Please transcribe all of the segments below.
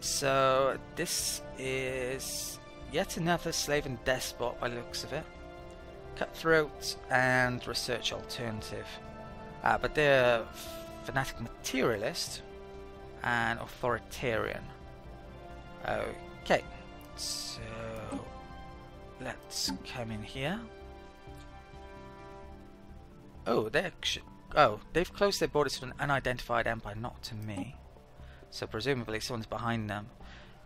so this is yet another slave and despot by the looks of it. Cutthroat and research alternative. But they're fanatic materialist and authoritarian. Okay, so let's come in here. Oh, they've closed their borders to an unidentified empire, not to me. So presumably someone's behind them.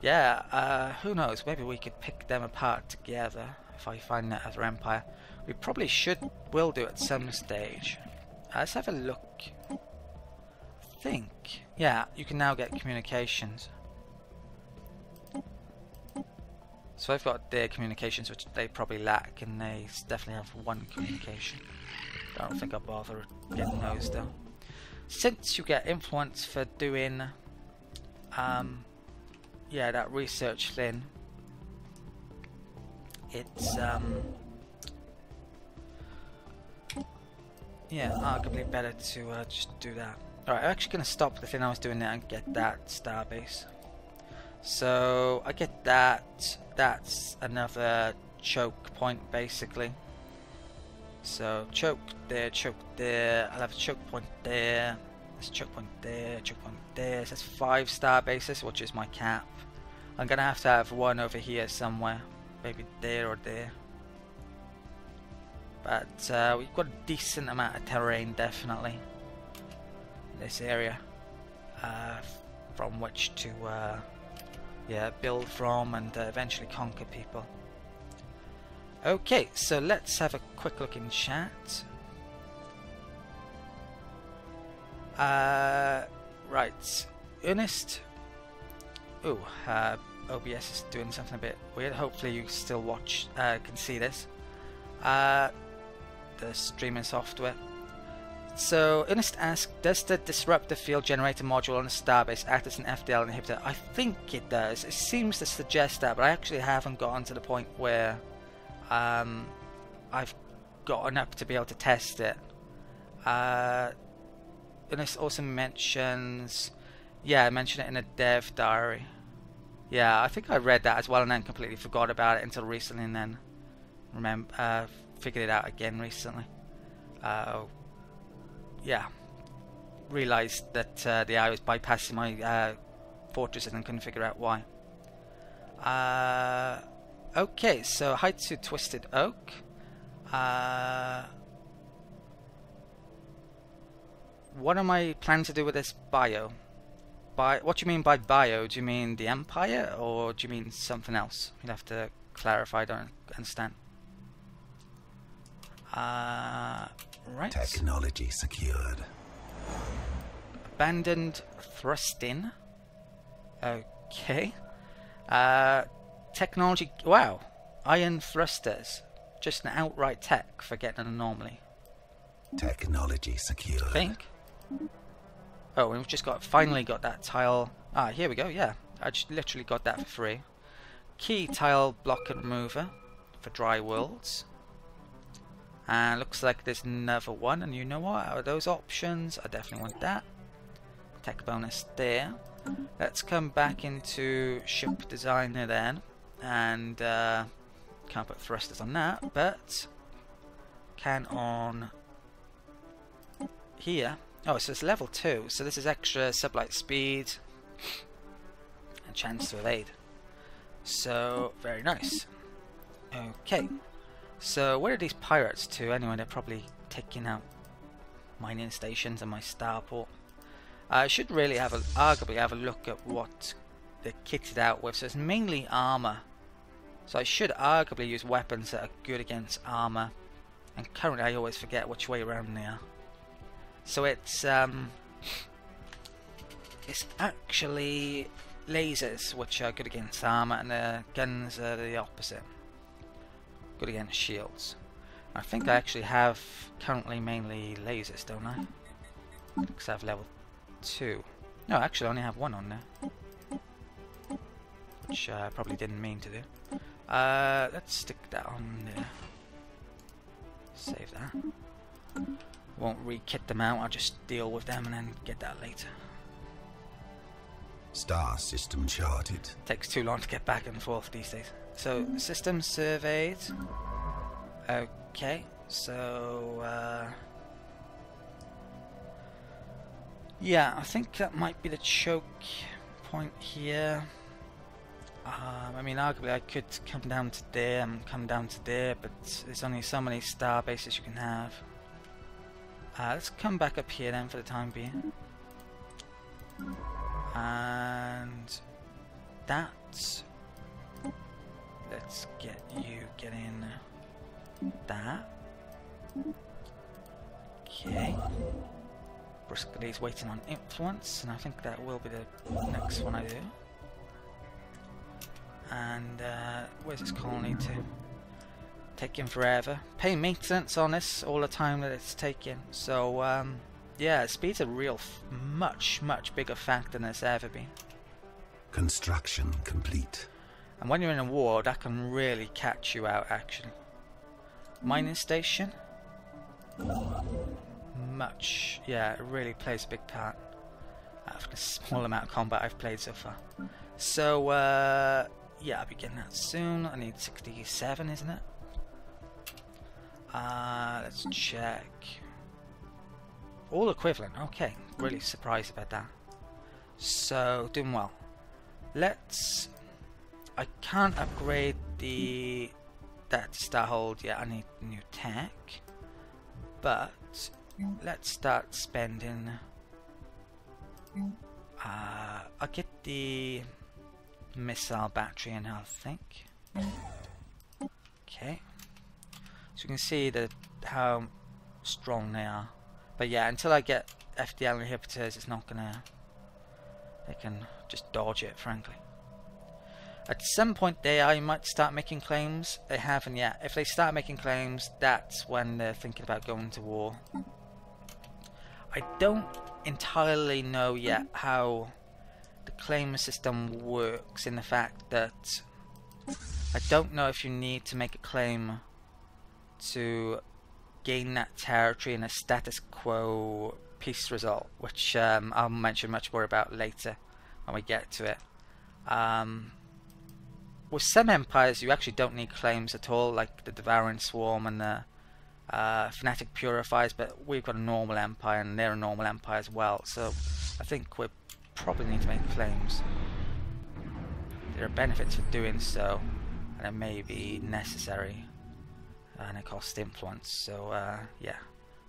Yeah, who knows? Maybe we could pick them apart together if I find that other empire. We probably will do at some stage. Let's have a look. I think, yeah, you can now get communications. So I've got their communications, which they probably lack, and they definitely have one communication. I don't think I'll bother getting those though. Since you get influence for doing, yeah, that research thing, it's yeah, arguably better to just do that. Alright, I'm actually going to stop the thing I was doing there and get that starbase. So I get that. That's another choke point basically. So choke there, I'll have a choke point there, there's a choke point there, choke point there. So that's 5 starbases, which is my cap. I'm going to have one over here somewhere, maybe there or there. But we've got a decent amount of terrain definitely in this area from which to yeah, build from and eventually conquer people. Okay, so let's have a quick look in chat. Right, Ernest. Ooh, OBS is doing something a bit weird. Hopefully you still can see this. The streaming software. So Ernest asks, does the disruptor field generator module on the starbase act as an FDL inhibitor? I think it does. It seems to suggest that, but I actually haven't gotten to the point where I've gotten up to be able to test it. Ernest also mentions, yeah, I mentioned it in a dev diary. Yeah, I think I read that as well and then completely forgot about it until recently, and then figured it out again recently. Yeah, realised that the AI was bypassing my fortress and couldn't figure out why. Okay, so hi to Twisted Oak. What am I planning to do with this bio? What do you mean by bio? Do you mean the Empire, or do you mean something else? You'll have to clarify, I don't understand. Right. Technology secured. Abandoned thrusting. Okay. Technology. Wow. Iron thrusters. Just an outright tech for getting an anomaly. Technology secured. I think. Oh, we've just finally got that tile. Ah, here we go. Yeah, I just literally got that for free. Key tile block remover for dry worlds. And looks like there's another one, and you know what, out of those options I definitely want that. Tech bonus there. Let's come back into ship designer then, and can't put thrusters on that, but can on here. Oh, so it's level 2, so this is extra sublight speed and chance to evade. So very nice. Okay. So where are these pirates to anyway? They're probably taking out mining stations and my starport. I should really arguably have a look at what they're kitted out with. So it's mainly armor. So I should arguably use weapons that are good against armor. And currently I always forget which way around they are. So it's actually lasers which are good against armor, and the guns are the opposite. Good against shields. I think I actually have currently mainly lasers, don't I? Because I have level 2. No, actually I only have 1 on there. Which I probably didn't mean to do. Let's stick that on there. Save that. Won't re-kit them out, I'll just deal with them and then get that later. Star system charted. Takes too long to get back and forth these days. So, system surveyed. Okay, so yeah, I think that might be the choke point here. I mean, arguably I could come down to there and come down to there, but there's only so many star bases you can have. Let's come back up here then for the time being. And that, let's get in that. Okay. Briskly's waiting on influence, and I think that will be the next one I do. And where's this colony to? Taking forever. Pay maintenance on this all the time that it's taking. So yeah, speed's a real much bigger factor than it's ever been. Construction complete. And when you're in a war, that can really catch you out actually. Mining station. Yeah, it really plays a big part for the small amount of combat I've played so far. So yeah, I'll be getting that soon. I need 67, isn't it? Let's check. All equivalent. Okay, really surprised about that. So doing well. I can't upgrade that star hold yet. I need new tech, but let's start spending. I'll get the missile battery in, I think. Okay, so you can see how strong they are. But yeah, until I get FDL inhibitors, it's not gonna. They can just dodge it, frankly. At some point there, I might start making claims. They haven't yet. If they start making claims, that's when they're thinking about going to war. I don't entirely know yet how the claim system works, in the fact that I don't know if you need to make a claim to gain that territory in a status quo peace result, which I'll mention much more about later when we get to it. With some empires you actually don't need claims at all, like the Devouring Swarm and the Fanatic Purifiers, but we've got a normal empire and they're a normal empire as well, so I think we probably need to make claims. There are benefits for doing so, and it may be necessary, and it costs influence, so yeah,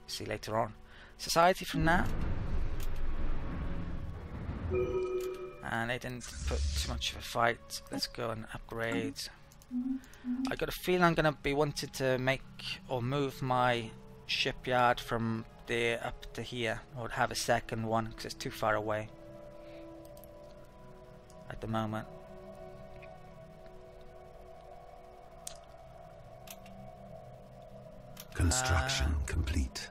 see you later on. Society from that. And they didn't put too much of a fight. Let's go and upgrade. I got a feeling I'm going to be wanting to make or move my shipyard from there up to here, or have a second one because it's too far away at the moment. Construction complete.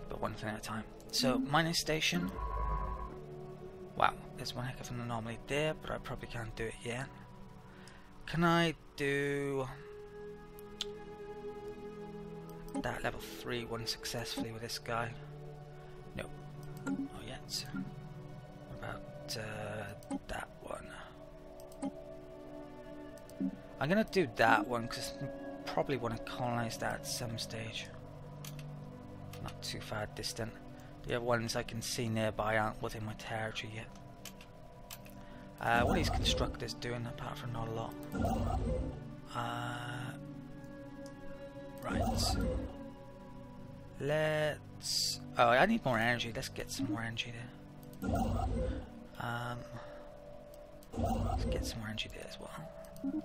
But one thing at a time. So mining station. Wow, there's one heck of an anomaly there, but I probably can't do it yet. Can I do that level 3 one successfully with this guy? No, not yet. What about that one? I'm gonna do that one because I probably want to colonize that at some stage. Not too far distant. The other ones I can see nearby aren't within my territory yet. What are these constructors doing apart from not a lot? Right. Let's... Oh, I need more energy. Let's get some more energy there. Let's get some more energy there as well.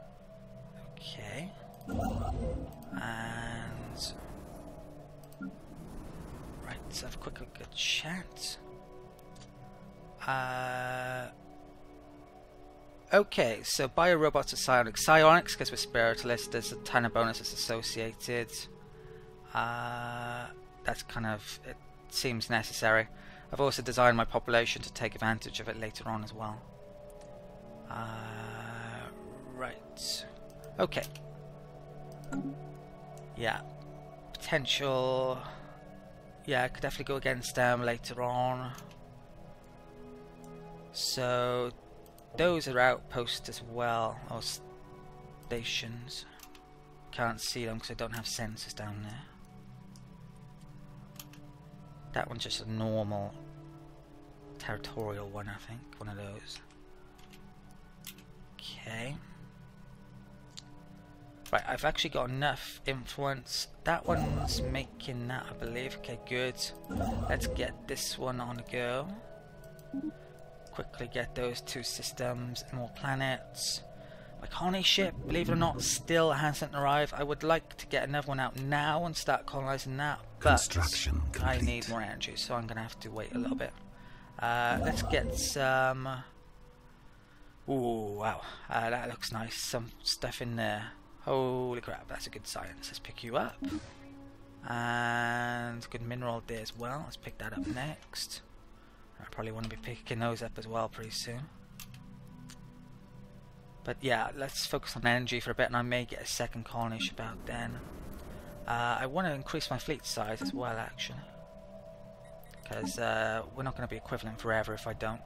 Okay. And... Right, let's have a quick look at chat. Okay, so biorobots are psionics. Psionics, because we're spiritualists, there's a ton of bonuses associated. That's kind of, it seems necessary. I've also designed my population to take advantage of it later on as well. Right. Okay. Yeah. Potential... Yeah, I could definitely go against them later on. So those are outposts as well, or stations. Can't see them because I don't have sensors down there. That one's just a normal territorial one, I think. One of those. Okay. Right, I've actually got enough influence. That one's making that, I believe. Okay, good. Let's get this one on the go. Quickly get those two systems, more planets. My colony ship, believe it or not, still hasn't arrived. I would like to get another one out now and start colonizing that, but Construction complete. I need more energy, so I'm going to have to wait a little bit. Let's get some... Ooh, wow, that looks nice. Some stuff in there. Holy crap, that's a good science. Let's pick you up. And good mineral there as well. Let's pick that up next. I probably want to be picking those up as well pretty soon. But yeah, let's focus on energy for a bit, and I may get a second colony ship out then. I want to increase my fleet size as well, actually. Because we're not going to be equivalent forever if I don't.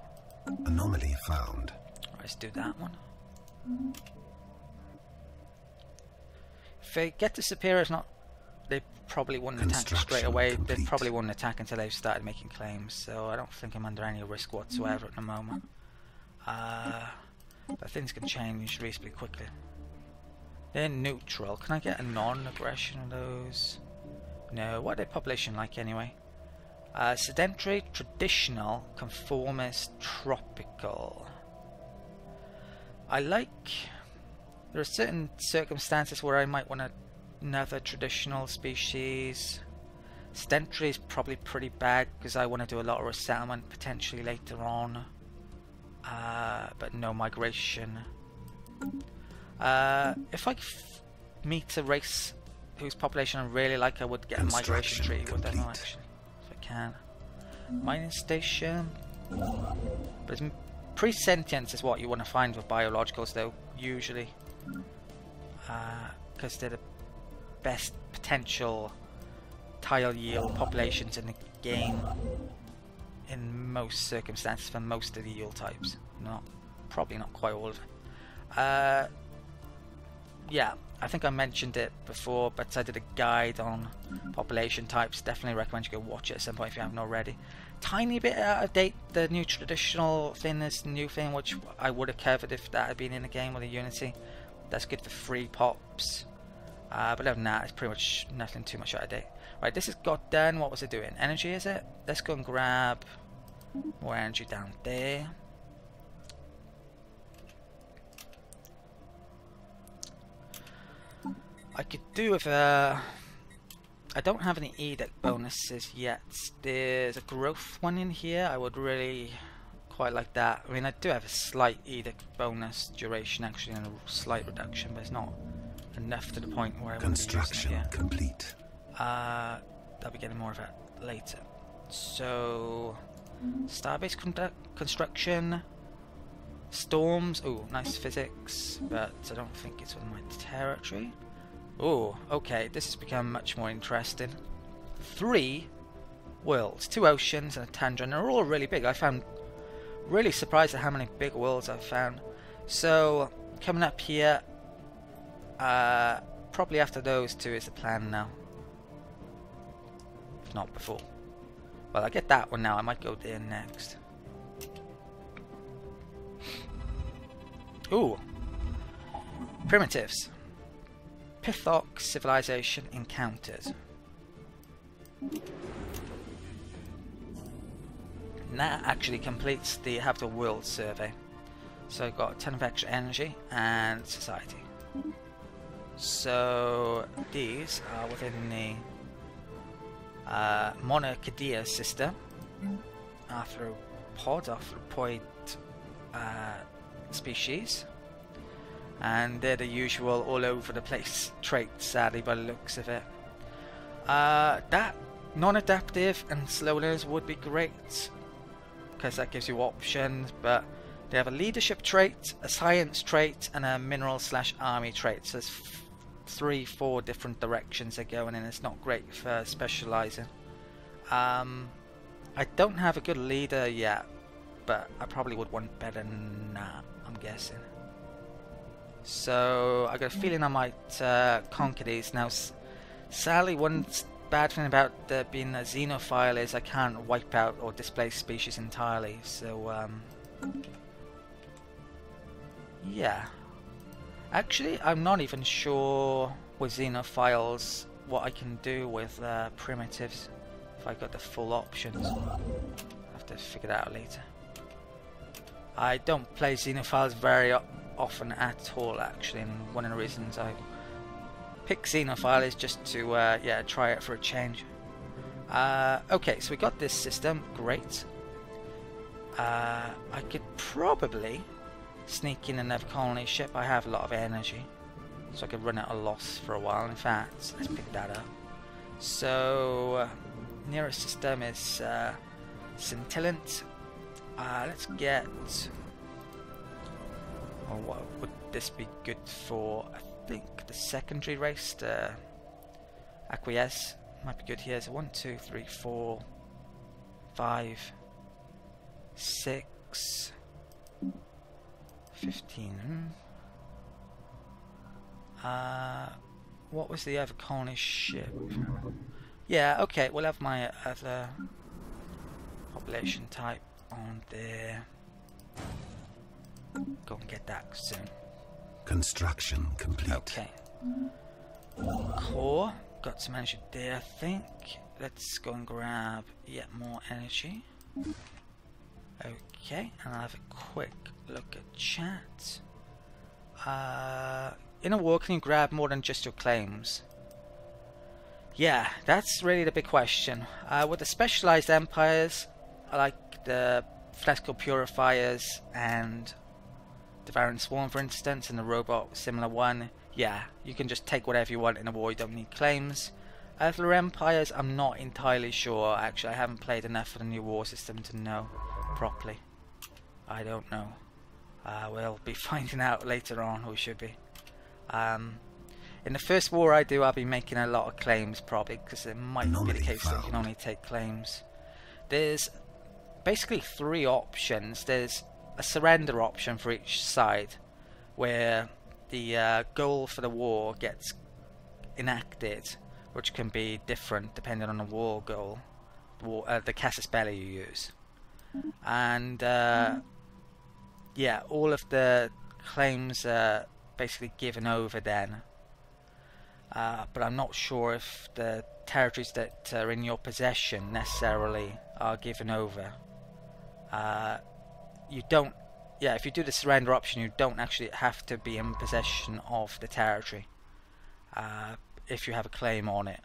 Anomaly found. Right, let's do that one. If they get to Superior, they probably wouldn't attack straight away. They probably wouldn't attack until they've started making claims, so I don't think I'm under any risk whatsoever at the moment. But things can change reasonably quickly. They're neutral. Can I get a non-aggression of those? No. What are their population like anyway? Sedentary, traditional, conformist, tropical. I like... There are certain circumstances where I might want another traditional species. Sedentary is probably pretty bad because I want to do a lot of resettlement potentially later on. But no migration. If I meet a race whose population I really like, I would get a migration treaty with them actually, if I can. Mining station. But pre-sentience is what you want to find with biologicals though, usually. Because they're the best potential tile yield populations in the game in most circumstances for most of the yield types. Probably not quite all of it. Yeah, I think I mentioned it before, but I did a guide on population types. Definitely recommend you go watch it at some point if you haven't already. Tiny bit out of date, the new traditional thing is the new thing, which I would have covered if that had been in the game with the Unity. That's good for free pops. But other than that, it's pretty much nothing too much out of date. Right, this has got done. What was it doing? Energy, is it? Let's go and grab more energy down there. I could do with I don't have any edict bonuses yet. There's a growth one in here. I would really quite like that. I mean, I do have a slight edict bonus duration actually, and a slight reduction, but it's not enough to the point where I want to use it yet. Complete. I'll be getting more of that later. So, starbase construction, storms. Oh, nice physics, but I don't think it's on my territory. Oh, okay, this has become much more interesting. 3 worlds, 2 oceans and a tundra, and they're all really big. I found really surprised at how many big worlds I've found. So, coming up here, probably after those 2 is the plan now. If not before. Well, I get that one now, I might go there next. Ooh. Primitives. Pithock civilization encountered. And that actually completes the habitable world survey. So I've got a ton of extra energy and society. So these are within the Monarchidia system. Arthropoid species. And they're the usual all over the place traits, sadly, by the looks of it. That non-adaptive and slow learners would be great, because that gives you options, but they have a leadership trait, a science trait, and a mineral/army trait. So there's 3-4 different directions they're going in. It's not great for specializing. I don't have a good leader yet, but I probably would want better than that, I'm guessing. So I got a feeling I might conquer these. Now, sadly, one bad thing about being a xenophile is I can't wipe out or displace species entirely. So yeah. Actually, I'm not even sure with xenophiles what I can do with primitives. If I got the full options, I'll have to figure that out later. I don't play xenophiles very often at all, actually, and one of the reasons I pick xenophile is just to yeah, try it for a change. Okay, so we got this system, great. I could probably sneak in another colony ship. I have a lot of energy, so I could run at a loss for a while. In fact, let's pick that up. So nearest system is scintillant. Let's get, or what would this be good for? I think the secondary race, the acquiesce, might be good here. So 1, 2, 3, 4, 5, 6, 15. What was the other colony ship? Yeah, okay, we'll have my other population type on there. Go and get that soon. Construction complete. Okay. Core, got some energy there, I think. Let's go and grab yet more energy. Okay, and I'll have a quick look at chat. In a war, can you grab more than just your claims? Yeah, that's really the big question. With the specialized empires, like the Flexible Purifiers and the Variant Swarm, for instance, and the robot similar one, yeah, you can just take whatever you want in a war, you don't need claims. Other empires, I'm not entirely sure. Actually, I haven't played enough of the new war system to know properly. I don't know. We'll be finding out later on, we should be. In the first war I do, I'll be making a lot of claims probably, because it might be the case that you can only take claims. There's basically 3 options. There's a surrender option for each side, where the goal for the war gets enacted, which can be different depending on the war goal, the casus belli you use. And yeah, all of the claims are basically given over then. But I'm not sure if the territories that are in your possession necessarily are given over. You don't, yeah, if you do the surrender option, you don't actually have to be in possession of the territory if you have a claim on it.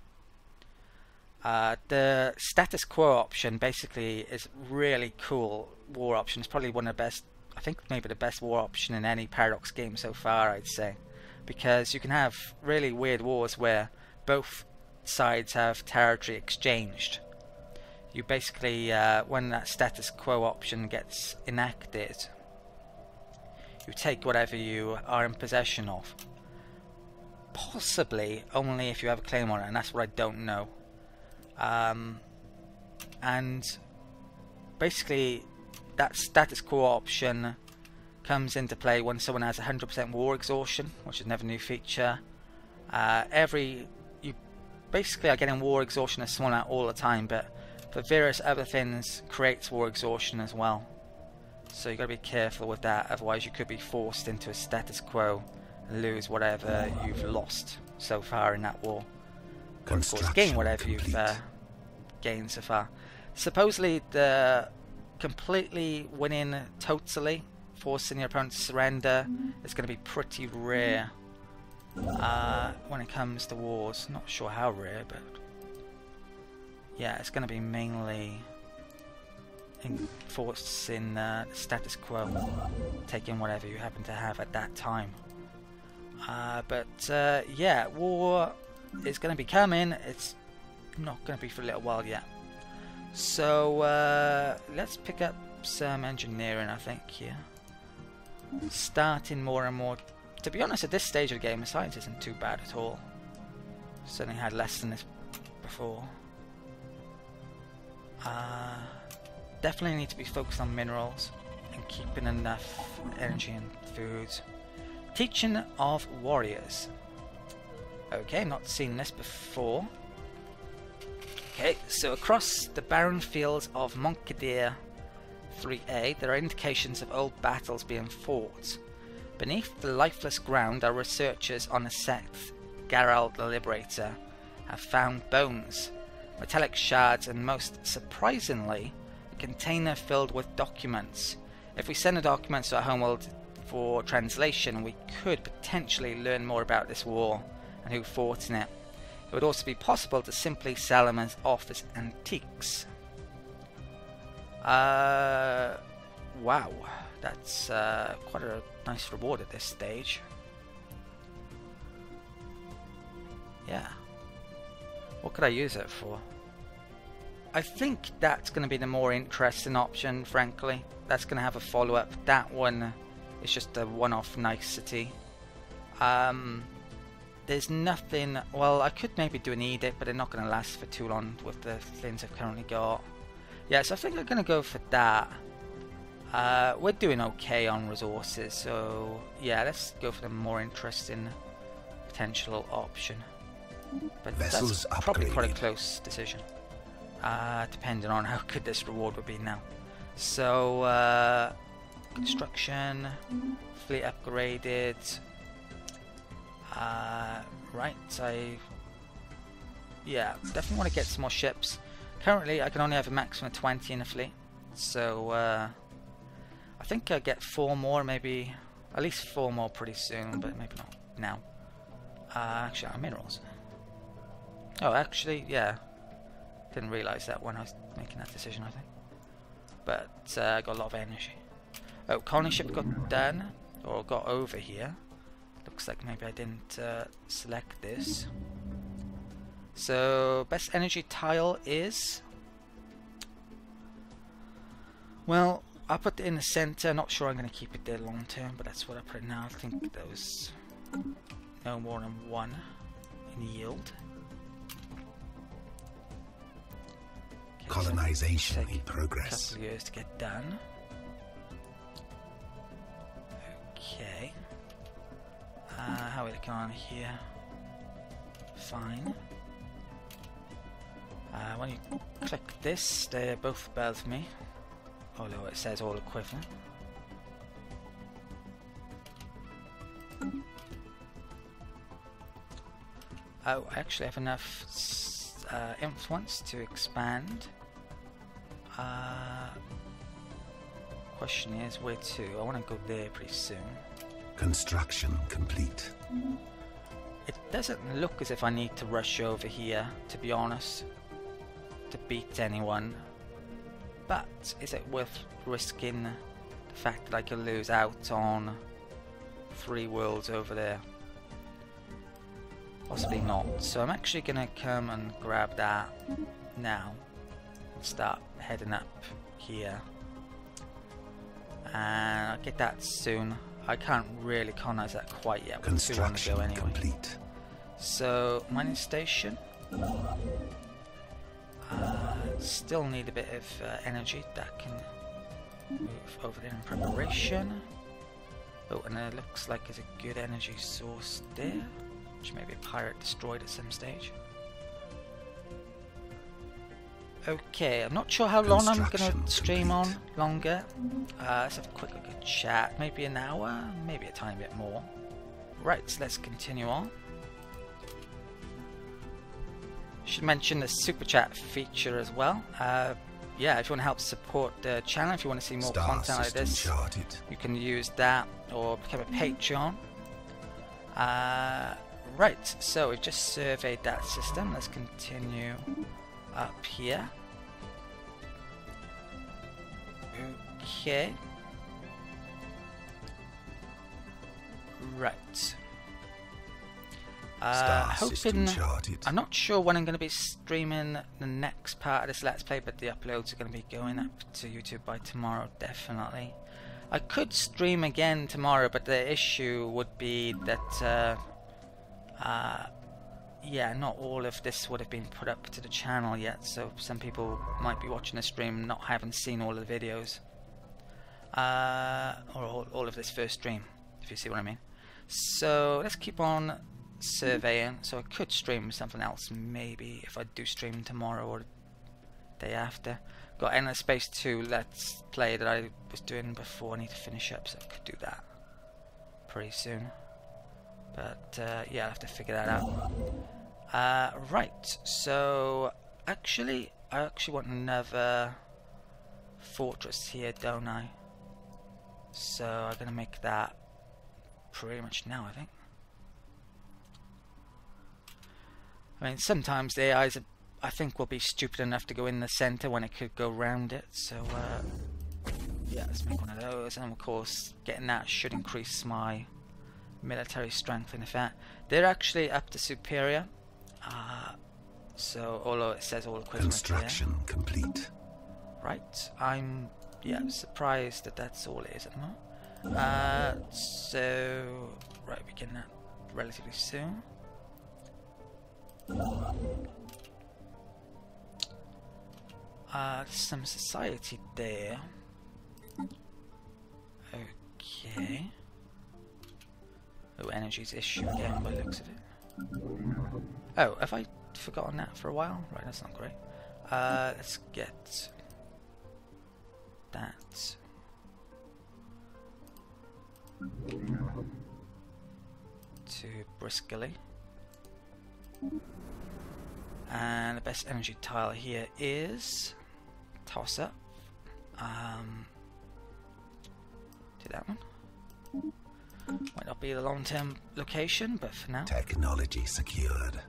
The status quo option basically is really cool war option. It's probably one of the best, I think maybe the best war option in any Paradox game so far, I'd say. Because you can have really weird wars where both sides have territory exchanged. You basically, when that status quo option gets enacted, you take whatever you are in possession of. Possibly only if you have a claim on it, and that's what I don't know. And basically that status quo option comes into play when someone has 100% war exhaustion, which is another new feature. You basically are getting war exhaustion as someone out all the time, but for various other things creates war exhaustion as well. So you got to be careful with that, otherwise you could be forced into a status quo and lose whatever you've lost so far in that war. Or of course gain whatever you've gained so far. Supposedly the completely winning totally, forcing your opponent to surrender, is going to be pretty rare when it comes to wars. Not sure how rare, but yeah, it's going to be mainly enforcing status quo, taking whatever you happen to have at that time. But yeah, war is going to be coming. It's not going to be for a little while yet. So let's pick up some engineering, I think, here. Starting more and more. To be honest, at this stage of the game, the science isn't too bad at all. Certainly had less than this before. definitely need to be focused on minerals and keeping enough energy and food. Teaching of warriors. Okay, not seen this before. Okay, so across the barren fields of Monkadir 3A, there are indications of old battles being fought. Beneath the lifeless ground, our researchers on the sect Garald the Liberator have found bones, metallic shards, and most surprisingly, a container filled with documents. If we send the documents to our homeworld for translation, we could potentially learn more about this war and who fought in it. It would also be possible to simply sell them as office antiques. Wow, that's quite a nice reward at this stage. Yeah. What could I use it for? I think that's going to be the more interesting option, frankly. That's going to have a follow-up. That one is just a one-off nicety. There's nothing... Well, I could maybe do an edict, but they're not going to last for too long with the things I've currently got. Yeah, so I think I'm going to go for that. We're doing okay on resources, so yeah, let's go for the more interesting potential option. But Vessels that's probably quite a upgraded. close decision, depending on how good this reward would be now. So, construction, fleet upgraded. Right, yeah, definitely want to get some more ships. Currently, I can only have a maximum of 20 in the fleet, so I think I'll get 4 more, maybe at least 4 more pretty soon, but maybe not now. Actually, our minerals. Oh, actually, yeah, didn't realise that when I was making that decision, I think. But I got a lot of energy. Oh, colony ship got done, or got over here. Looks like maybe I didn't select this. So, best energy tile is... Well, I'll put it in the center. Not sure I'm going to keep it there long term, but that's what I put it now. I think there was no more than 1 in yield. Okay, Colonization so in a progress. couple of years to get done. Okay. How are we looking on here? Fine. When you click this, they're both above me. Although it says all equivalent. Oh, I actually have enough influence to expand. Question is, where to? I want to go there pretty soon. Construction complete. It doesn't look as if I need to rush over here, to be honest, to beat anyone. But is it worth risking the fact that I could lose out on 3 worlds over there? Possibly not. So I'm actually going to come and grab that now and start heading up here. And I'll get that soon. I can't really colonize that quite yet. We're too long to go anyway. Complete. So, mining station. Still need a bit of energy. That can move over there in preparation. Oh, and it looks like there's a good energy source there, which maybe a pirate destroyed at some stage. Okay, I'm not sure how long I'm going to stream on longer. Let's have a quick look at chat. Maybe an hour, maybe a tiny bit more. Right, so let's continue on. Should mention the super chat feature as well. Yeah, if you want to help support the channel, if you want to see more content like this, you can use that or become a Patreon. Right, so we've just surveyed that system. Let's continue up here. Okay. Right. Hoping, I'm not sure when I'm going to be streaming the next part of this Let's Play, but the uploads are going to be going up to YouTube by tomorrow, definitely. I could stream again tomorrow, but the issue would be that yeah, not all of this would have been put up to the channel yet, so some people might be watching the stream not having seen all of the videos, or all of this first stream, if you see what I mean. So let's keep on surveying. So I could stream something else maybe if I do stream tomorrow or the day after. Got Endless Space 2 Let's Play that I was doing before. I need to finish up, so I could do that pretty soon. But yeah, I'll have to figure that out. Right, so actually, I actually want another fortress here, don't I? So I'm going to make that pretty much now, I think. I mean, sometimes the AIs, I think, will be stupid enough to go in the center when it could go round it. So yeah, let's make one of those, and of course, getting that should increase my military strength. In fact, they're actually up to superior. So although it says all equipment Construction complete. right, I'm surprised that that's all it is at the moment. So right, we get that relatively soon. Some society there. Okay. Oh, energy's issue again by the looks of it. Oh, have I forgotten that for a while? Right, that's not great. Let's get that. To briskly. And the best energy tile here is toss up. Do that one. Might not be the long-term location, but for now. Technology secured.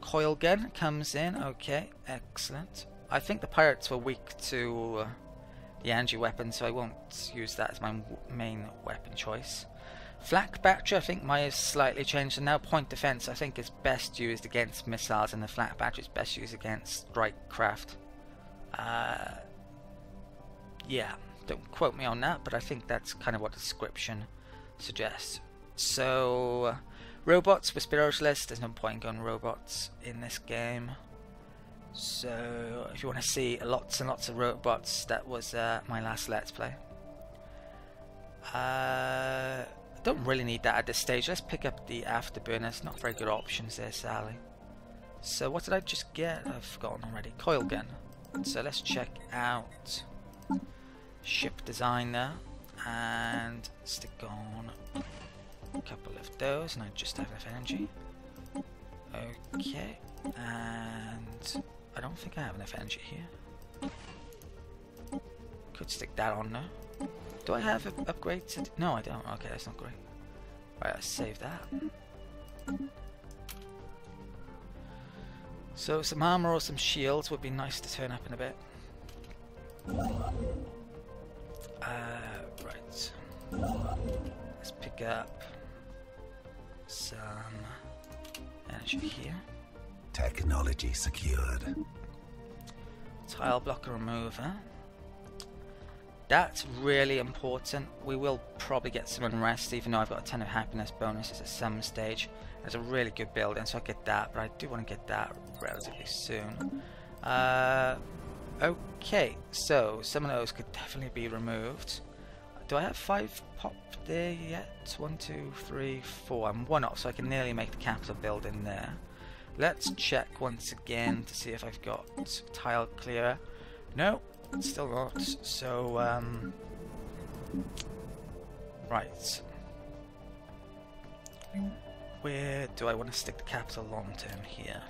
Coil gun comes in. Okay, excellent. I think the pirates were weak to the energy weapon, so I won't use that as my main weapon choice. Flak battery, I think might have slightly changed, and now point defense I think is best used against missiles, and the flak battery is best used against strike craft. Yeah, don't quote me on that, but I think that's kind of what the description suggests. So robots with spiritualists, there's no point going robots in this game. So if you want to see lots and lots of robots, that was my last Let's Play. Don't really need that at this stage. Let's pick up the afterburners. Not very good options there, Sally. So what did I just get? I've forgotten already. Coil gun. So let's check out ship designer and stick on a couple of those, and I just have enough energy. Okay, and I don't think I have enough energy here. Could stick that on there. Do I have an upgrade to... No, I don't. Okay, that's not great. Right, let's save that. So some armor or some shields would be nice to turn up in a bit. Right. Let's pick up some energy here. Technology secured. Tile blocker remover. That's really important. We will probably get some unrest, even though I've got a ton of happiness bonuses at some stage. There's a really good build, and so I get that, but I do want to get that relatively soon. Okay, so some of those could definitely be removed. Do I have 5 pop there yet? 1, 2, 3, 4. I'm 1 off, so I can nearly make the capital building there. Let's check once again to see if I've got tile clearer. No. Still not. So, right. Where do I want to stick the capital long term here?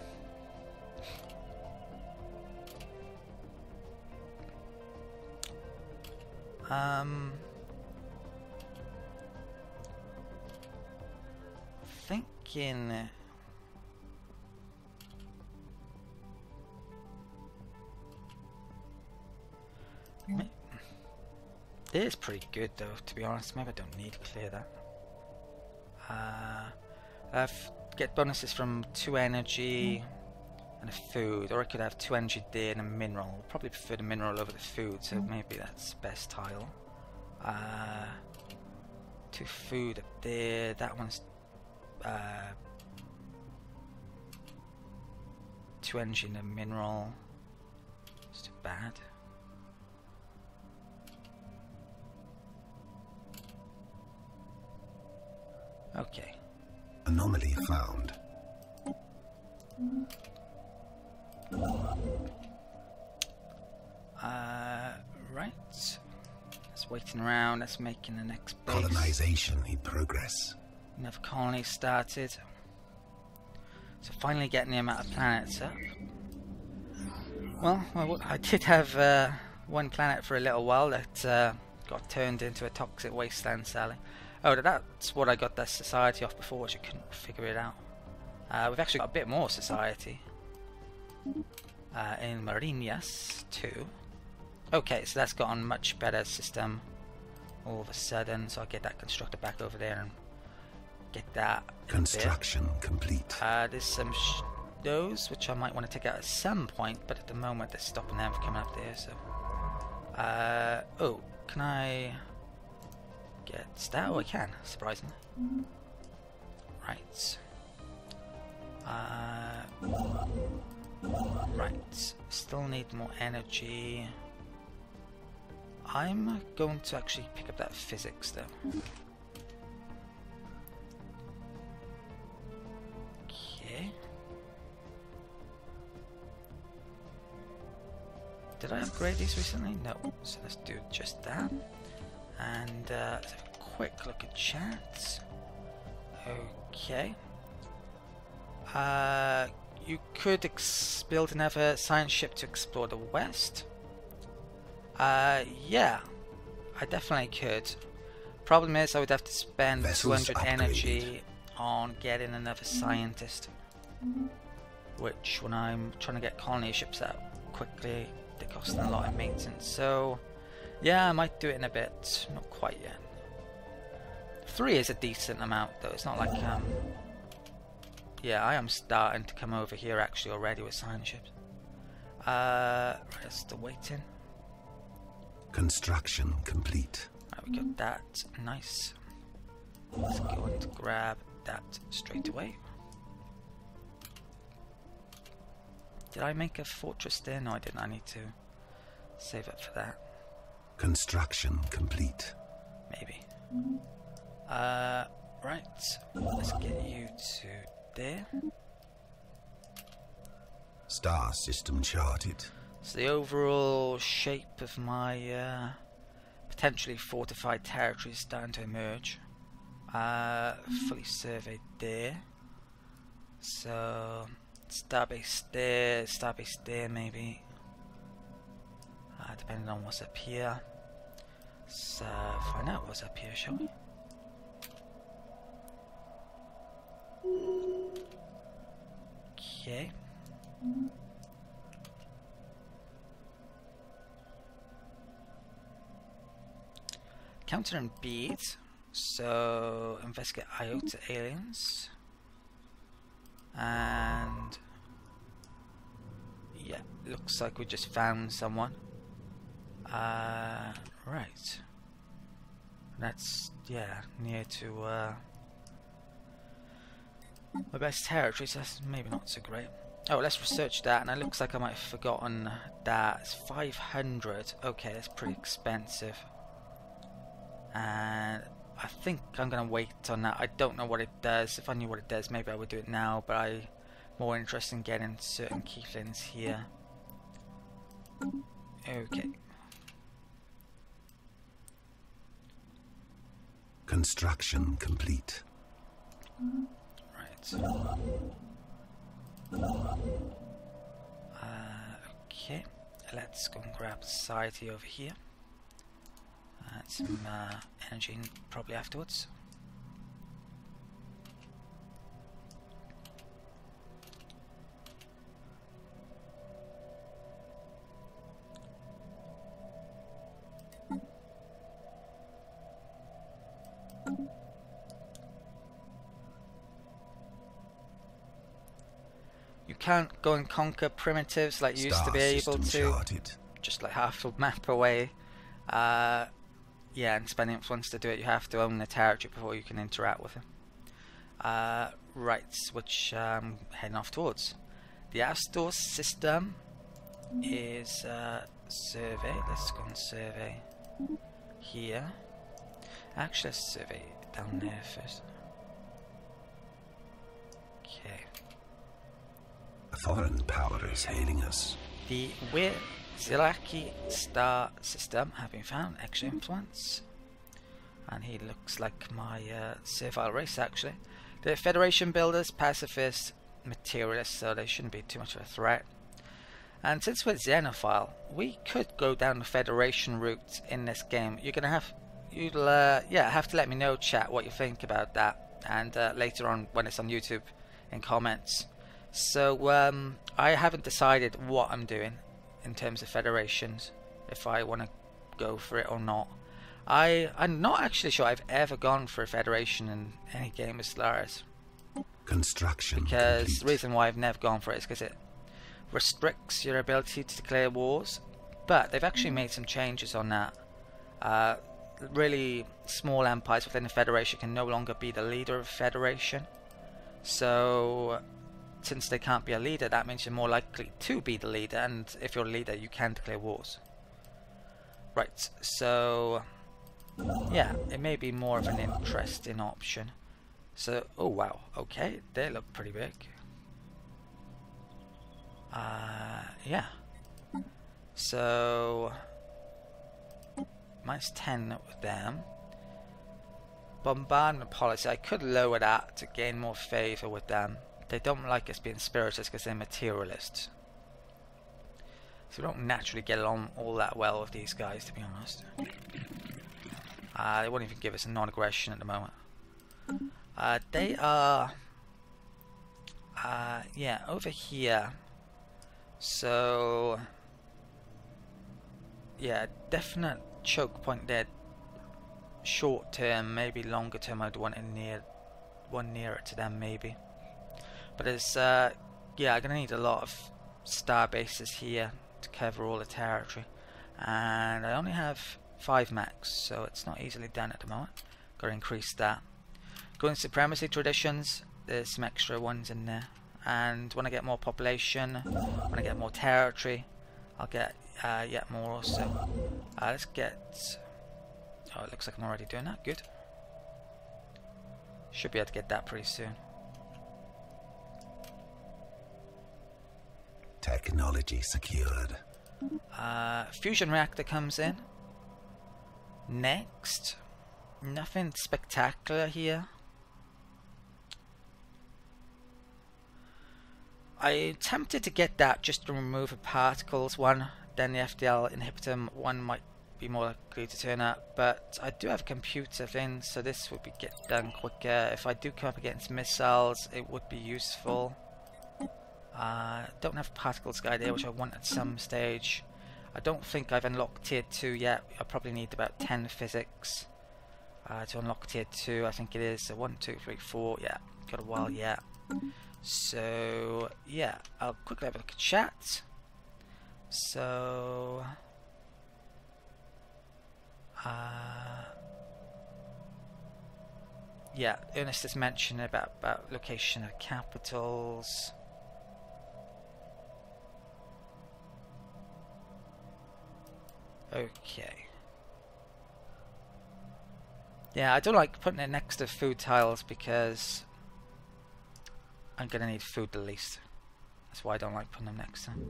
Thinking. It is pretty good though, to be honest. Maybe I don't need to clear that. Get bonuses from 2 energy and a food, or I could have 2 energy there and a mineral. I'll probably prefer the mineral over the food, so maybe that's the best tile. 2 food up there. That one's 2 energy in a mineral. It's too bad. Okay. Anomaly found. Right. Let's waiting around. Let's making the next base. Colonization in progress. Another colony started. So finally getting the amount of planets up. Well, I did have one planet for a little while that got turned into a toxic wasteland, Sally. Oh, that's what I got that society off before, which I couldn't figure it out. We've actually got a bit more society in Marinias too. Okay, so that's got a much better system all of a sudden, so I'll get that constructor back over there and get that construction complete. There's some those which I might want to take out at some point, but at the moment they're stopping them from coming up there. So oh, can I get that? Oh, I can, surprisingly. Right. Right, still need more energy. I'm going to actually pick up that physics though. Okay. Did I upgrade these recently? No. So let's do just that. And let's have a quick look at chat. Okay. You could build another science ship to explore the west. Yeah, I definitely could. Problem is I would have to spend Vessels 200 energy on getting another scientist. Which, when I'm trying to get colony ships out quickly, they cost a lot of maintenance. So, yeah, I might do it in a bit. Not quite yet. 3 is a decent amount though. It's not like yeah, I am starting to come over here actually already with science ships. Right, still waiting. Construction complete. Right, we got that. Nice. Let's go and grab that straight away. Did I make a fortress there? No, I didn't. I need to save up for that. Construction complete. Maybe. Right. Let's get you to there. Star system charted. So the overall shape of my potentially fortified territory is starting to emerge. Fully surveyed there. So starbase there maybe. Depending on what's up here. So find out what's up here, shall we? Okay. Counter and bead. So investigate iota aliens. And yeah, looks like we just found someone. Right. That's, yeah, near to my best territory, so that's maybe not so great. Oh, let's research that, and it looks like I might have forgotten that. It's 500. Okay, that's pretty expensive. And I think I'm going to wait on that. I don't know what it does. If I knew what it does, maybe I would do it now, but I'm more interested in getting certain keyframes here. Okay. Construction complete. Right. Okay. Let's go and grab society over here. Some energy probably afterwards. You can't go and conquer primitives like you used to be able to, just like half a map away. Yeah, and spend influence to do it. You have to own the territory before you can interact with them. Right, which heading off towards. the Astor system is survey. Let's go and survey here. Actually, let's survey down there first. Okay. A foreign power is hailing us. The Zilaki star system have been found. Extra influence. And he looks like my servile race, actually. The Federation builders, pacifists, materialists, so they shouldn't be too much of a threat. And since we're Xenophile, we could go down the Federation route in this game. You'll have to let me know, chat, what you think about that, and later on when it's on YouTube in comments. So I haven't decided what I'm doing in terms of federations, if I want to go for it or not. I'm not actually sure I've ever gone for a federation in any game of Stellaris. Construction Because complete. the reason why I've never gone for it is because it restricts your ability to declare wars. But they've actually made some changes on that. Really small empires within the Federation can no longer be the leader of a Federation. So since they can't be a leader, that means you're more likely to be the leader, and if you're a leader you can declare wars. Right, so yeah, it may be more of an interesting option. So, oh wow, okay, they look pretty big. Yeah. So -10 with them. Bombardment policy, I could lower that to gain more favour with them. They don't like us being spiritists because they're materialists. So we don't naturally get along all that well with these guys, to be honest. They won't even give us a non-aggression at the moment. They are yeah, over here. So yeah, definite choke point there. Short term, maybe longer term I'd want one nearer to them maybe. But it's yeah, I'm gonna need a lot of star bases here to cover all the territory, and I only have 5 max, so it's not easily done at the moment. Gotta increase that. Going supremacy traditions, there's some extra ones in there, and when I get more population, when I get more territory, I'll get yet more also. Let's get, oh, it looks like I'm already doing that. Good. Should be able to get that pretty soon. Technology secured. Fusion reactor comes in. Next, nothing spectacular here. I'm tempted to get that just to remove the particles one, then the FDL inhibitor one might be more likely to turn up, but I do have a computer thing, so this would be get done quicker. If I do come up against missiles, it would be useful. Don't have particles guide here, which I want at some stage. I don't think I've unlocked tier 2 yet. I probably need about 10 physics to unlock tier 2. I think it is. So 1, 2, 3, 4. Yeah, got a while yet. So yeah, I'll quickly have a look at chat. So yeah, Ernest has mentioned about location of capitals. Okay. Yeah, I don't like putting it next to food tiles because I'm gonna need food the least. That's why I don't like putting them next to them.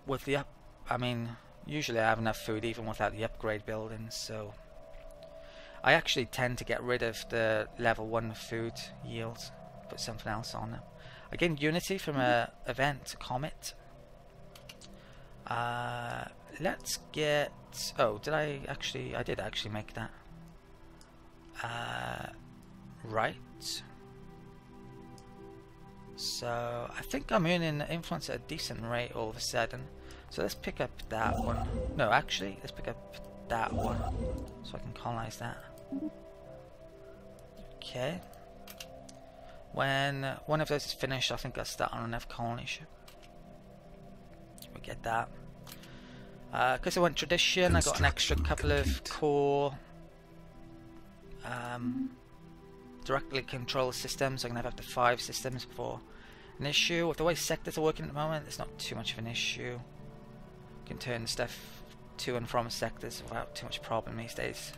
With the I mean, usually I have enough food even without the upgrade buildings, so I actually tend to get rid of the level 1 food yields, put something else on them. I gained unity from a event, Comet. Let's get, oh, did I actually, I did actually make that. Right. So I think I'm earning influence at a decent rate all of a sudden. So let's pick up that one. No, actually, let's pick up that one so I can colonize that. Okay. When one of those is finished, I think I'll start on another colony ship. We get that. Because I went tradition, I got an extra couple of core directly control systems. I can have up to 5 systems before an issue. With the way sectors are working at the moment, it's not too much of an issue. You can turn stuff to and from sectors without too much problem these days.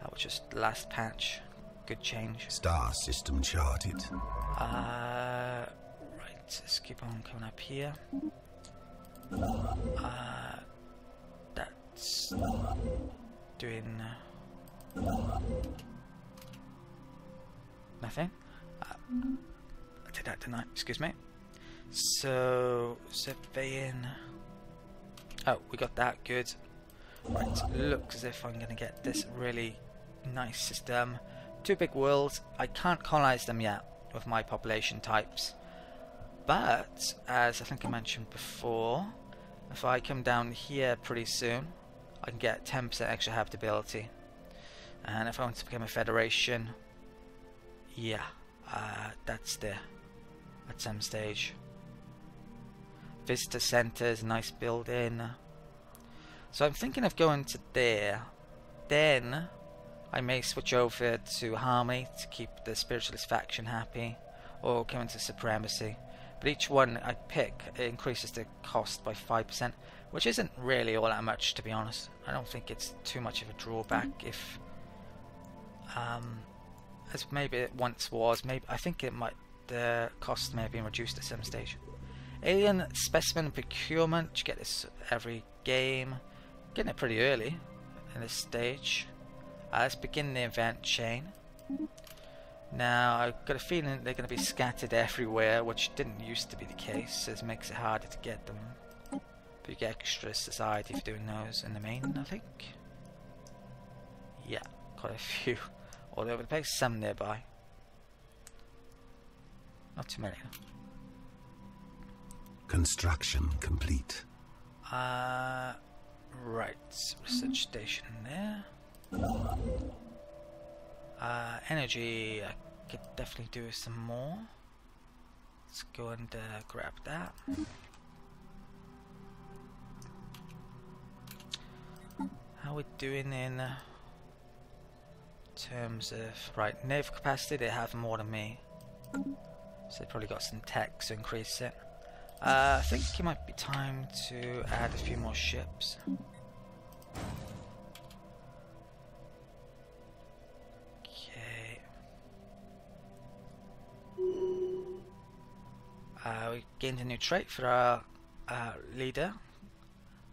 That was just the last patch. Good change. Star system charted. Right, let's keep on coming up here. That's doing nothing. I did that tonight, excuse me. So, surveying. Oh, we got that, good. Right, looks as if I'm going to get this really nice system. 2 big worlds. I can't colonize them yet with my population types. But, as I think I mentioned before, if I come down here pretty soon, I can get 10% extra habitability. And if I want to become a federation, yeah, that's there at some stage. Visitor centers, nice building. So I'm thinking of going to there. Then I may switch over to Harmony to keep the spiritualist faction happy, or come into supremacy. But each one I pick, it increases the cost by 5%, which isn't really all that much, to be honest. I don't think it's too much of a drawback. If as maybe it once was, maybe I think it might, the cost may have been reduced at some stage. Alien specimen procurement, you get this every game. Getting it pretty early in this stage. Let's begin the event chain. Now I've got a feeling they're going to be scattered everywhere, which didn't used to be the case, so it makes it harder to get them. But you get extra society for doing those in the main, I think. Yeah, quite a few all over the place, some nearby. Not too many. Construction complete. Right, research station there. Energy, I could definitely do some more. Let's go and grab that. How are we doing in terms of, right, naval capacity? They have more than me, so they probably got some tech to increase it. I think it might be time to add a few more ships. Okay. We gained a new trait for our leader.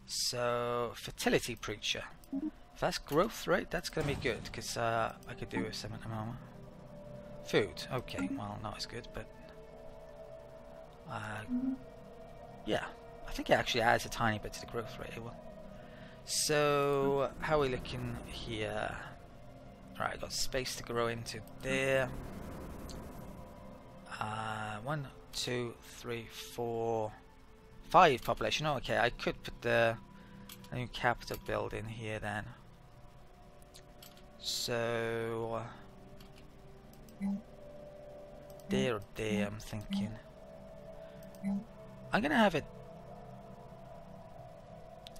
So, fertility preacher. If that's growth rate, that's going to be good, because I could do with some at the moment. Food, okay, well, not as good, but yeah, I think it actually adds a tiny bit to the growth rate. It will. So, how are we looking here? Right, I got space to grow into there. 1, 2, 3, 4, 5 population. Oh, okay, I could put the new capital building here then. So, there or there, I'm thinking. I'm gonna have it.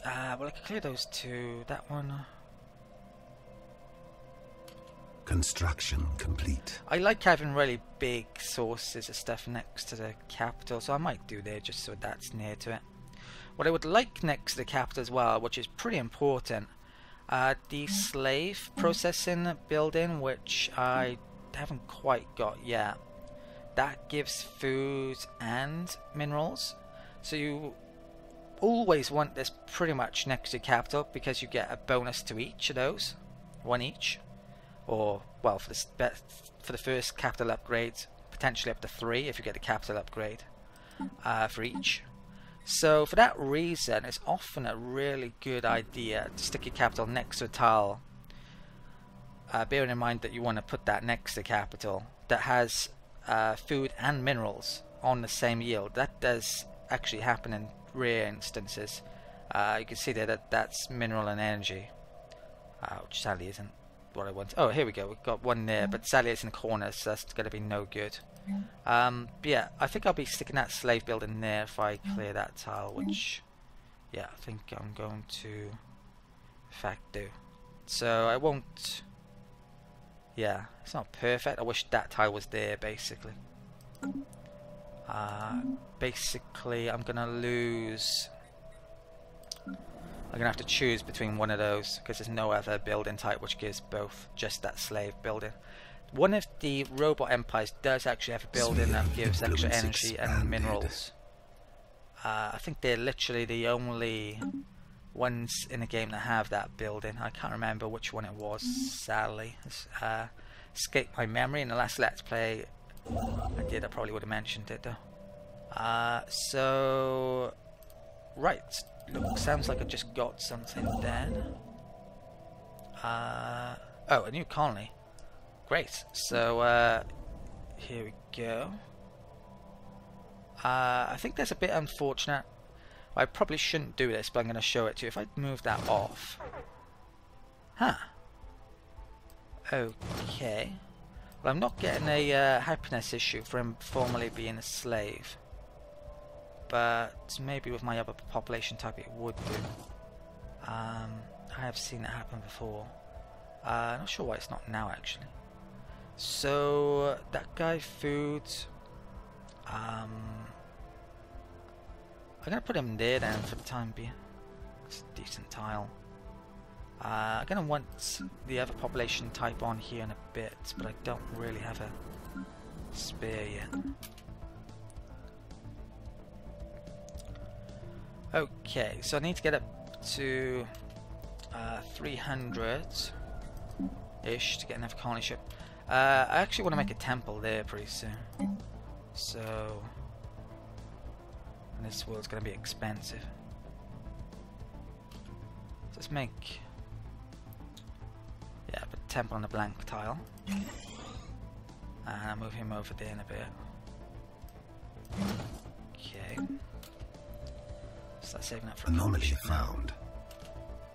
Well, I can clear those 2. That one. Construction complete. I like having really big sources of stuff next to the capital, so I might do there just so that's near to it. What I would like next to the capital as well, which is pretty important, the slave processing building, which I haven't quite got yet. That gives food and minerals, so you always want this pretty much next to capital, because you get a bonus to each of those, 1 each, or well, for the first capital upgrade, potentially up to 3 if you get the capital upgrade for each. So for that reason, it's often a really good idea to stick your capital next to a tile, bearing in mind that you want to put that next to capital that has food and minerals on the same yield. That does actually happen in rare instances. You can see there that that's mineral and energy, which sadly isn't what I want. Oh, here we go, we've got one there, but sadly it's in the corner, so that's going to be no good. But yeah, I think I'll be sticking that slave building there if I clear that tile, which yeah, I think I'm going to in fact do. So I won't Yeah, it's not perfect. I wish that tile was there, basically. Basically, I'm gonna lose. I'm gonna have to choose between one of those because there's no other building type which gives both. Just that slave building. One of the robot empires does actually have a building that gives extra energy and minerals. I think they're literally the only ones in the game that have that building. I can't remember which one it was, sadly. It's escaped my memory. In the last Let's Play I probably would have mentioned it though. So, right, look, sounds like I just got something then. Oh, a new colony. Great, so here we go. I think that's a bit unfortunate. I probably shouldn't do this, but I'm going to show it to you. If I move that off. Huh. Okay. Well, I'm not getting a happiness issue for him formerly being a slave. But maybe with my other population type it would do. I have seen that happen before. I'm not sure why it's not now, actually. So, that guy, food. I'm going to put him there then for the time being. It's a decent tile. I'm going to want the other population type on here in a bit, but I don't really have a spare yet. Okay, so I need to get up to 300-ish to get enough colony ship. I actually want to make a temple there pretty soon. So, and this world's going to be expensive. So let's make, yeah, put a temple on the blank tile. And I'll move him over there in a bit. Okay. Start saving up for anomaly found.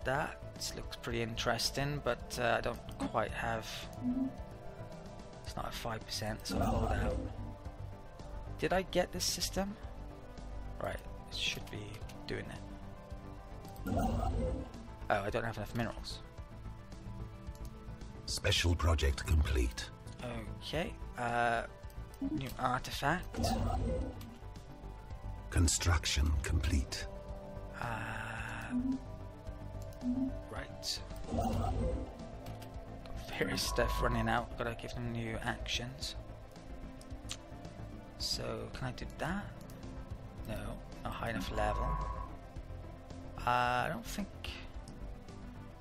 That looks pretty interesting, but I don't quite have. It's not at 5%, so I'll hold out. Did I get this system? Right, it should be doing it. Oh, I don't have enough minerals. Special project complete. Okay, new artifact. Construction complete. Right. Got various stuff running out. Gotta give them new actions. So, can I do that? No, not high enough level. I don't think.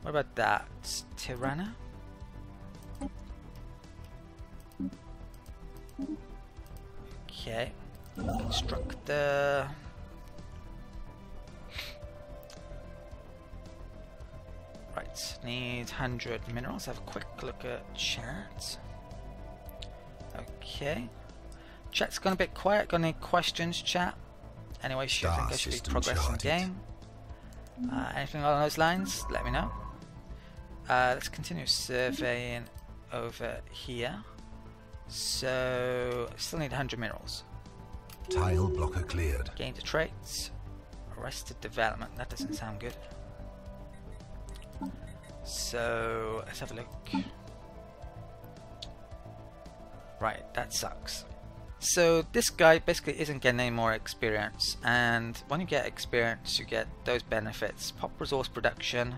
What about that? Tirana? Okay. Construct the. Right, need 100 minerals. Have a quick look at chat. Okay. Chat's gone a bit quiet. Got any questions, chat? Anyway, I think I should be progressing the game. Anything along those lines? Let me know. Let's continue surveying over here. So, still need 100 minerals. Tile blocker cleared. Gain the traits. Arrested development. That doesn't sound good. So, let's have a look. Right, that sucks. So this guy basically isn't getting any more experience, and when you get experience you get those benefits. Pop resource production,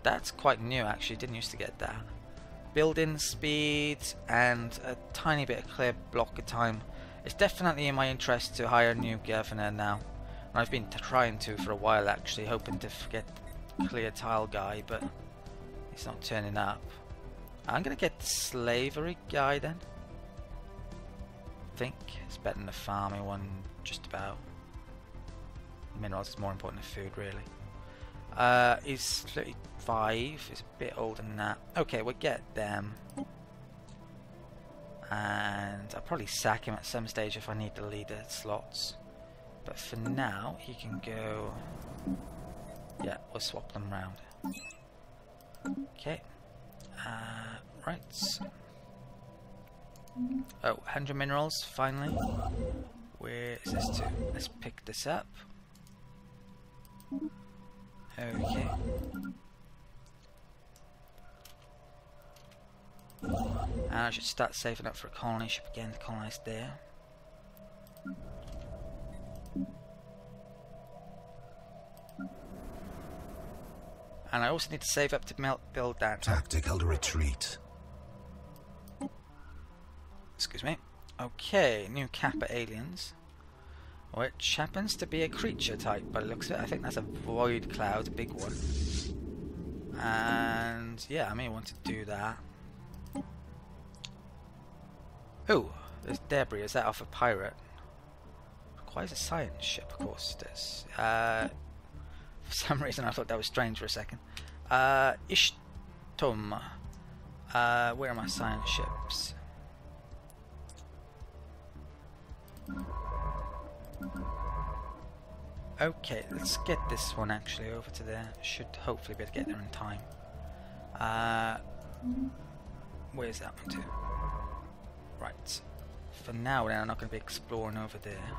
that's quite new actually, didn't used to get that. Building speed and a tiny bit of clear blocker time. It's definitely in my interest to hire a new governor now, and I've been trying to for a while actually, hoping to get clear tile guy, but he's not turning up. I'm gonna get the slavery guy then. I think it's better than the farming one, just about. Minerals is more important than food, really. He's 35, he's a bit older than that. Okay, we'll get them. And I'll probably sack him at some stage if I need the leader slots. But for now, he can go. Yeah, we'll swap them around. Okay. Right. Oh, 100 minerals, finally. Where is this to? Let's pick this up. Okay. And I should start saving up for a colony ship again to colonize there. And I also need to save up to build that. Tactical retreat. Excuse me. Okay, new Kappa aliens. Which happens to be a creature type, but it looks at it. I think that's a void cloud, a big one. And yeah, I may want to do that. Oh, there's debris. Is that off a pirate? Requires a science ship, of course it is. For some reason I thought that was strange for a second. Ishtum. Where are my science ships? Okay, let's get this one actually over to there. Should hopefully be able to get there in time. Where's that one to? Right. For now then, I'm not going to be exploring over there.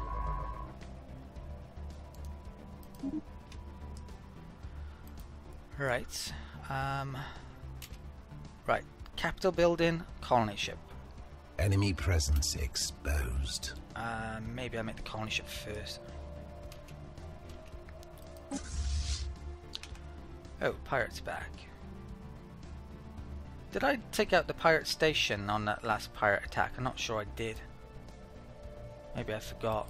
Right. Right. Capital building, colony ship. Enemy presence exposed. Maybe I'll make the colony ship first. Oh, pirates back. Did I take out the pirate station on that last pirate attack? I'm not sure I did. Maybe I forgot.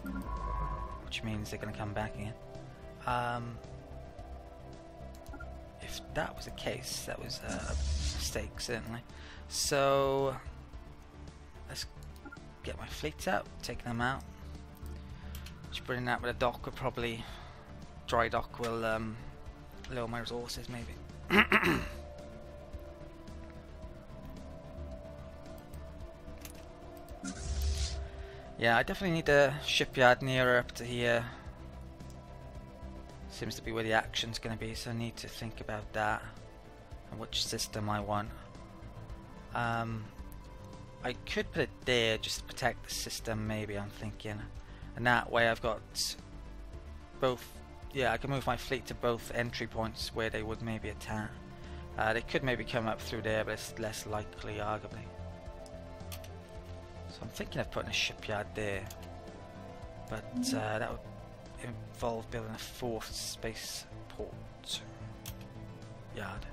Which means they're going to come back again. If that was the case, that was a mistake, certainly. So, let's get my fleets out, take them out. Just bring that with a dock will probably... Dry dock will lower my resources, maybe. Yeah, I definitely need a shipyard nearer up to here. Seems to be where the action's going to be, so I need to think about that and which system I want. I could put it there just to protect the system, maybe, I'm thinking. And that way I've got both. Yeah, I can move my fleet to both entry points where they would maybe attack. They could maybe come up through there, but it's less likely, arguably. So I'm thinking of putting a shipyard there, but that would involve building a fourth space port yard,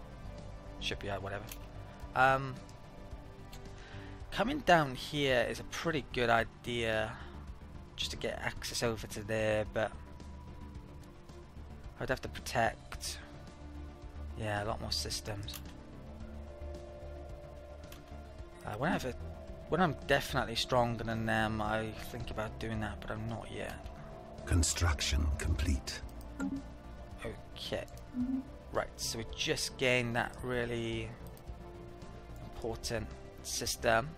shipyard, whatever. Coming down here is a pretty good idea, just to get access over to there, but I'd have to protect, yeah, a lot more systems. When I'm definitely stronger than them, I think about doing that, but I'm not yet. Construction complete. Okay. Right, so we just gained that really important system.